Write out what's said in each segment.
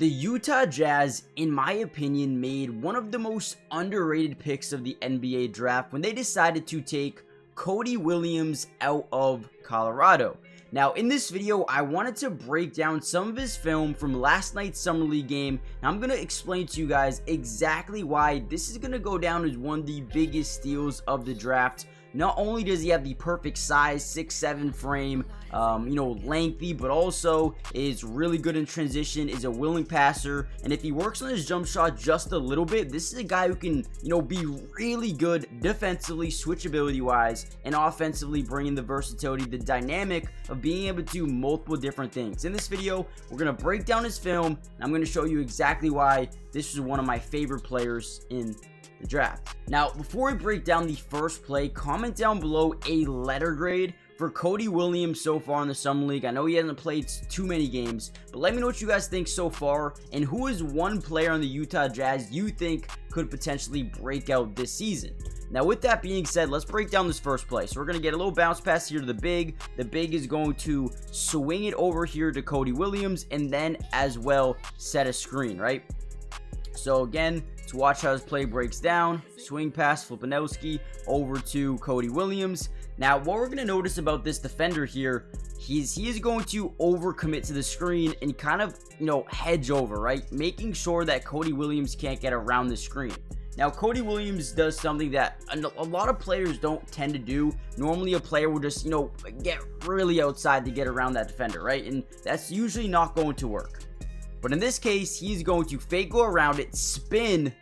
The Utah Jazz, in my opinion, made one of the most underrated picks of the NBA draft when they decided to take Cody Williams out of Colorado. Now, in this video, I wanted to break down some of his film from last night's Summer League game, and I'm going to explain to you guys exactly why this is going to go down as one of the biggest steals of the draft. Not only does he have the perfect size, 6'7" frame, lengthy, but also is really good in transition, is a willing passer, and if he works on his jump shot just a little bit, this is a guy who can, be really good defensively, switchability-wise, and offensively, bringing the versatility, the dynamic of being able to do multiple different things. In this video, we're going to break down his film, and I'm going to show you exactly why this is one of my favorite players in the draft. Now, before we break down the first play, comment down below a letter grade for Cody Williams so far in the Summer League. I know he hasn't played too many games, but let me know what you guys think so far, and who is one player on the Utah Jazz you think could potentially break out this season. Now, with that being said, let's break down this first play. So we're going to get a little bounce pass here to the big. The big is going to swing it over here to Cody Williams, and then as well set a screen, right? So again, to watch how his play breaks down, swing pass, Flipinowski over to Cody Williams. Now, what we're going to notice about this defender here, he is going to overcommit to the screen and kind of, hedge over, right? Making sure that Cody Williams can't get around the screen. Now, Cody Williams does something that a lot of players don't tend to do. Normally, a player will just, get really outside to get around that defender, right? And that's usually not going to work. But in this case, he's going to fake go around it, spin,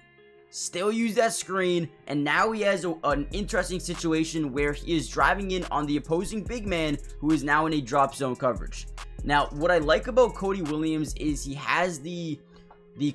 still use that screen, and now he has an interesting situation where he is driving in on the opposing big man who is now in a drop zone coverage. Now, what I like about Cody Williams is he has the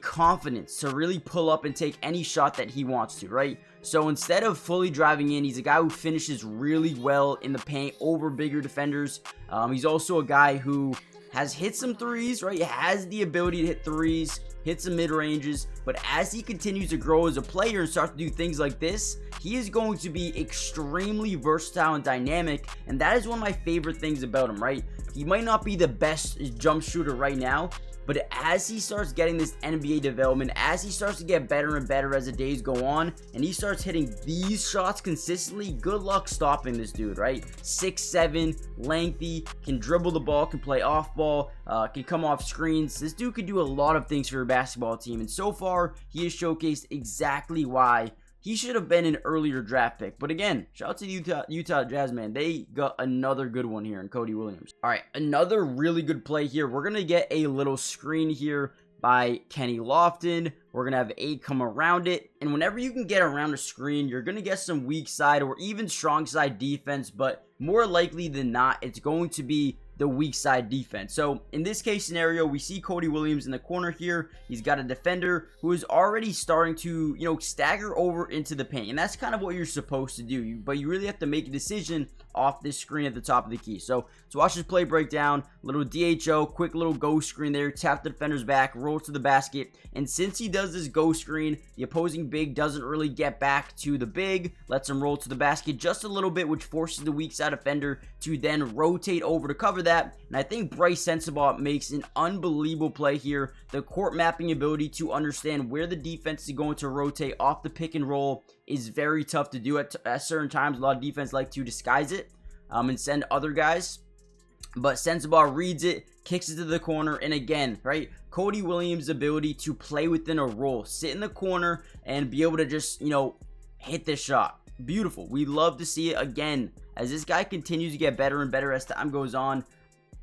confidence to really pull up and take any shot that he wants to, right? So instead of fully driving in, he's a guy who finishes really well in the paint over bigger defenders. He's also a guy who has hit some threes, right? He has the ability to hit threes, hit some mid-ranges, but as he continues to grow as a player and starts to do things like this, he is going to be extremely versatile and dynamic, and that is one of my favorite things about him, right? He might not be the best jump shooter right now, but as he starts getting this NBA development, as he starts to get better and better as the days go on, and he starts hitting these shots consistently, good luck stopping this dude, right? 6'7", lengthy, can dribble the ball, can play off ball, can come off screens. This dude could do a lot of things for your basketball team, and so far, he has showcased exactly why he should have been an earlier draft pick. But again, shout out to the Utah Jazz, man. They got another good one here in Cody Williams. All right, another really good play here. We're going to get a little screen here by Kenny Lofton. We're going to have 8 come around it. And whenever you can get around a screen, you're going to get some weak side or even strong side defense. But more likely than not, it's going to be the weak side defense. So in this case scenario, we see Cody Williams in the corner here. He's got a defender who is already starting to, stagger over into the paint. And that's kind of what you're supposed to do. But you really have to make a decision off this screen at the top of the key. So to watch this play breakdown, little DHO, quick little go screen there, tap the defender's back, roll to the basket. And since he does this go screen, the opposing big doesn't really get back to the big, lets him roll to the basket just a little bit, which forces the weak side defender to then rotate over to cover that. And I think Bryce Sensabaugh makes an unbelievable play here. The court mapping ability to understand where the defense is going to rotate off the pick and roll is very tough to do at certain times. A lot of defense like to disguise it and send other guys. But Sensabaugh reads it, kicks it to the corner, and again, right, Cody Williams' ability to play within a role, sit in the corner, and be able to just, hit this shot. Beautiful. We love to see it again. As this guy continues to get better and better as time goes on,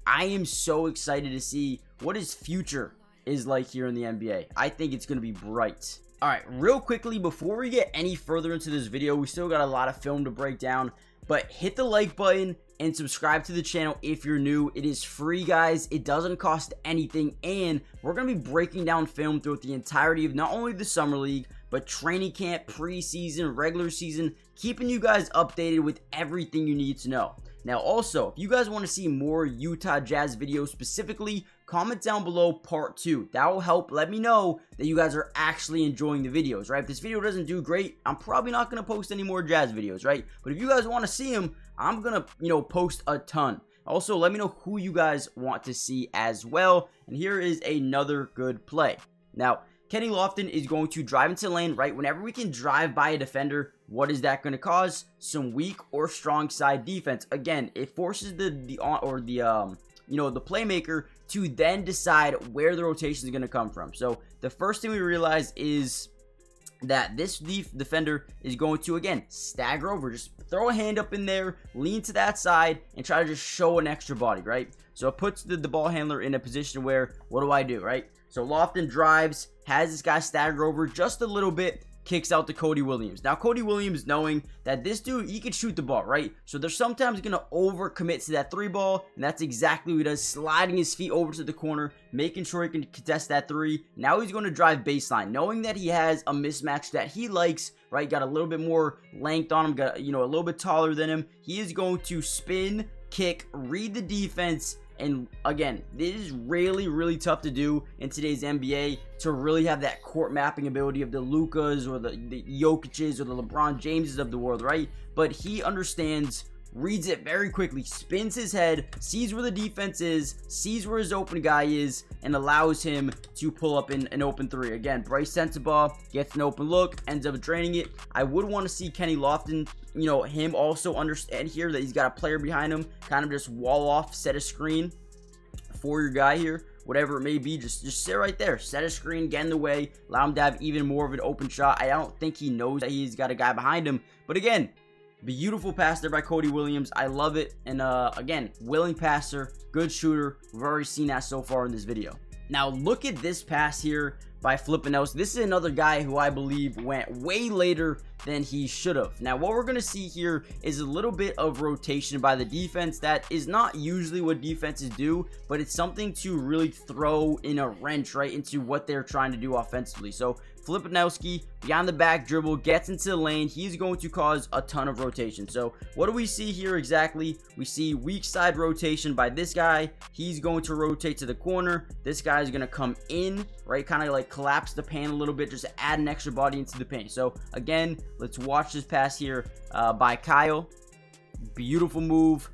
I am so excited to see what his future is like here in the NBA. I think it's going to be bright. All right, real quickly, before we get any further into this video, we still got a lot of film to break down, but hit the like button and subscribe to the channel if you're new. It is free, guys. It doesn't cost anything, and we're going to be breaking down film throughout the entirety of not only the Summer League, but training camp, preseason, regular season, keeping you guys updated with everything you need to know. Now, also, if you guys want to see more Utah Jazz videos specifically, comment down below part 2. That will help let me know that you guys are actually enjoying the videos, right? If this video doesn't do great, I'm probably not going to post any more Jazz videos, right? But if you guys want to see them, I'm going to, post a ton. Also, let me know who you guys want to see as well. And here is another good play. Now, Kenny Lofton is going to drive into the lane, right? Whenever we can drive by a defender, what is that going to cause? Some weak or strong side defense. Again, it forces the playmaker to then decide where the rotation is going to come from. So the first thing we realize is that this defender is going to, again, stagger over. Just throw a hand up in there, lean to that side, and try to just show an extra body, right? So it puts the ball handler in a position where, what do I do, right? So Lofton drives, has this guy stagger over just a little bit, kicks out to Cody Williams. Now, Cody Williams, knowing that this dude, he can shoot the ball, right? So they're sometimes going to overcommit to that 3 ball, and that's exactly what he does, sliding his feet over to the corner, making sure he can contest that 3. Now he's going to drive baseline, knowing that he has a mismatch that he likes, right? Got a little bit more length on him, got, a little bit taller than him. He is going to spin, kick, read the defense. And again, this is really, really tough to do in today's NBA, to really have that court mapping ability of the Lukas or the Jokic's or the LeBron Jameses of the world, right? But he understands, reads it very quickly, spins his head, sees where the defense is, sees where his open guy is, and allows him to pull up in an open 3. Again, Bryce Sensabaugh gets an open look, ends up draining it. I would want to see Kenny Lofton, him also understand here that he's got a player behind him, kind of just wall off, set a screen for your guy here, whatever it may be. Just sit right there, set a screen, get in the way, allow him to have even more of an open shot. I don't think he knows that he's got a guy behind him, but again, beautiful pass there by Cody Williams. I love it. And again, willing passer, good shooter. We've already seen that so far in this video. Now look at this pass here by Flippanowski. This is another guy who I believe went way later than he should have. Now what we're going to see here is a little bit of rotation by the defense. That is not usually what defenses do, but it's something to really throw in a wrench right into what they're trying to do offensively. So Flippanowski behind the back dribble, gets into the lane. He's going to cause a ton of rotation. So what do we see here exactly? We see weak side rotation by this guy. He's going to rotate to the corner. This guy is going to come in, right? Kind of like collapse the paint a little bit, just to add an extra body into the paint. So again, let's watch this pass here by Kyle. Beautiful move.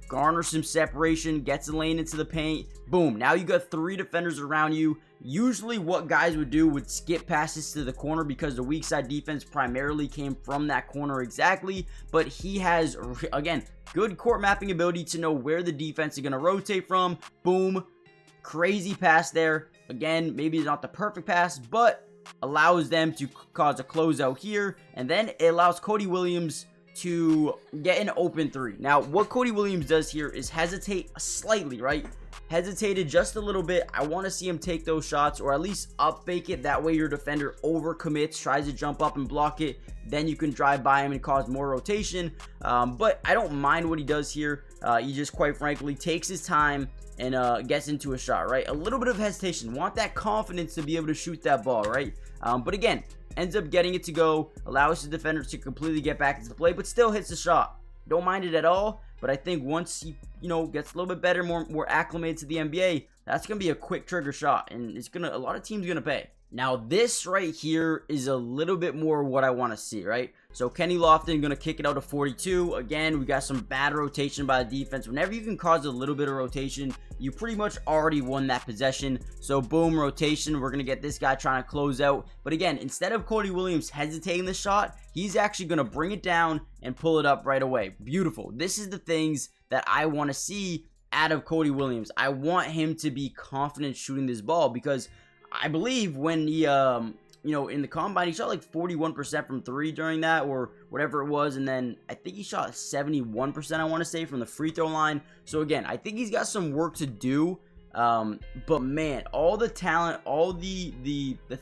Garner some separation, gets the lane into the paint. Boom. Now you got 3 defenders around you. Usually what guys would do would skip passes to the corner because the weak side defense primarily came from that corner exactly. But he has, again, good court mapping ability to know where the defense is going to rotate from. Boom. Crazy pass there. Again, maybe it's not the perfect pass, but allows them to cause a closeout here. And then it allows Cody Williams to get an open 3. Now, what Cody Williams does here is hesitate slightly, right? Hesitated just a little bit. I want to see him take those shots, or at least up fake it. That way your defender overcommits, tries to jump up and block it. Then you can drive by him and cause more rotation. But I don't mind what he does here. He just, quite frankly, takes his time and gets into a shot, right? A little bit of hesitation. Want that confidence to be able to shoot that ball, right? But again, ends up getting it to go, allows the defender to completely get back into the play, but still hits the shot. Don't mind it at all, but I think once he, gets a little bit better, more acclimated to the NBA, that's going to be a quick trigger shot, and a lot of teams going to pay. Now, this right here is a little bit more what I want to see, right? So, Kenny Lofton going to kick it out to 42. Again, we got some bad rotation by the defense. Whenever you can cause a little bit of rotation, you pretty much already won that possession. So, boom, rotation. We're going to get this guy trying to close out. But again, instead of Cody Williams hesitating the shot, he's actually going to bring it down and pull it up right away. Beautiful. This is the things that I want to see out of Cody Williams. I want him to be confident shooting this ball, because I believe when he, in the combine, he shot like 41% from 3 during that, or whatever it was. And then I think he shot 71%, I want to say, from the free throw line. So again, I think he's got some work to do. But man, all the talent, all the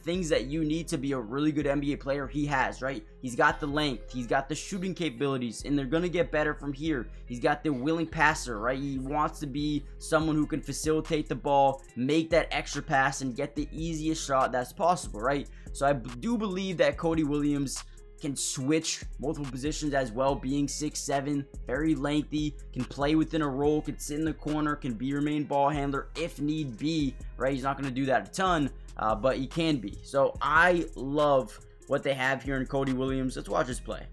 things that you need to be a really good NBA player, he has, right? He's got the length, he's got the shooting capabilities, and they're going to get better from here. He's got the willing passer, right? He wants to be someone who can facilitate the ball, make that extra pass, and get the easiest shot that's possible, right? So I do believe that Cody Williams can switch multiple positions as well, being 6'7", very lengthy, can play within a role, can sit in the corner, can be your main ball handler if need be, right? He's not going to do that a ton, but he can be. So I love what they have here in Cody Williams. Let's watch this play.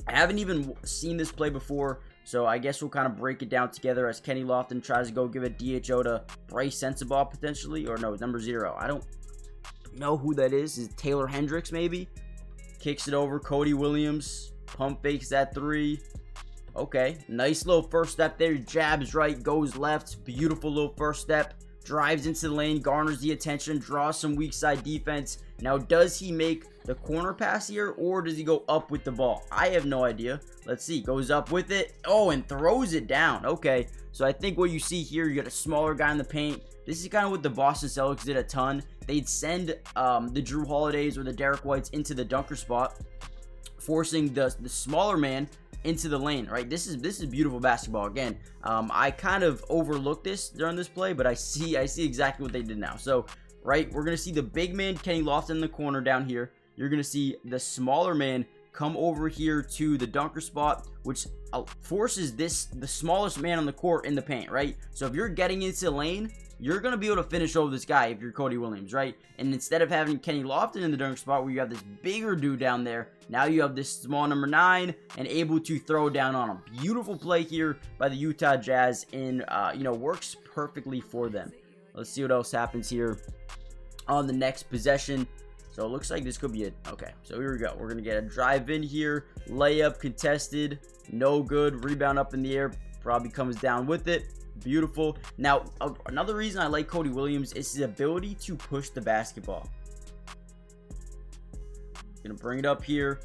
I haven't even seen this play before. So I guess we'll kind of break it down together as Kenny Lofton tries to go give a DHO to Bryce Sensabaugh potentially. Or no, number 0. I don't know who that is. Is it Taylor Hendricks maybe? Kicks it over. Cody Williams. Pump fakes that 3. Okay. Nice little first step there. Jabs right. Goes left. Beautiful little first step. Drives into the lane. Garners the attention. Draws some weak side defense. Now, does he make the corner pass here, or does he go up with the ball? I have no idea. Let's see. Goes up with it. Oh, and throws it down. Okay. So I think what you see here, you got a smaller guy in the paint. This is kind of what the Boston Celtics did a ton. They'd send the Drew Holidays or the Derek Whites into the dunker spot, forcing the smaller man into the lane, right? This is beautiful basketball. Again, I kind of overlooked this during this play, but I see exactly what they did now. So, right, we're going to see the big man, Kenny Lofton, in the corner down here. You're going to see the smaller man come over here to the dunker spot, which forces the smallest man on the court in the paint, right? So if you're getting into the lane, you're going to be able to finish over this guy if you're Cody Williams, right? And instead of having Kenny Lofton in the dunker spot where you have this bigger dude down there, now you have this small number 9 and able to throw down on him. Beautiful play here by the Utah Jazz, and works perfectly for them. Let's see what else happens here on the next possession. So it looks like this could be it. Okay, so here we go. We're going to get a drive in here. Layup contested. No good. Rebound up in the air. Probably comes down with it. Beautiful. Now, another reason I like Cody Williams is his ability to push the basketball. Going to bring it up here.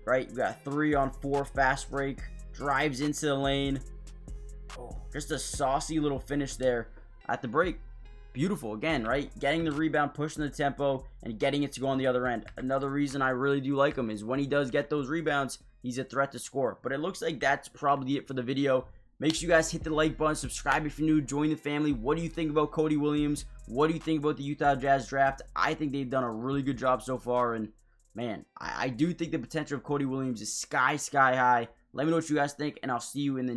Right, you got 3-on-4 fast break. Drives into the lane. Oh, just a saucy little finish there at the break. Beautiful again, right? Getting the rebound, pushing the tempo, and getting it to go on the other end. Another reason I really do like him is when he does get those rebounds, he's a threat to score. But it looks like that's probably it for the video. Make sure you guys hit the like button, subscribe if you're new, join the family. What do you think about Cody Williams? What do you think about the Utah Jazz draft? I think they've done a really good job so far, and man, I do think the potential of Cody Williams is sky high. Let me know what you guys think, and I'll see you in the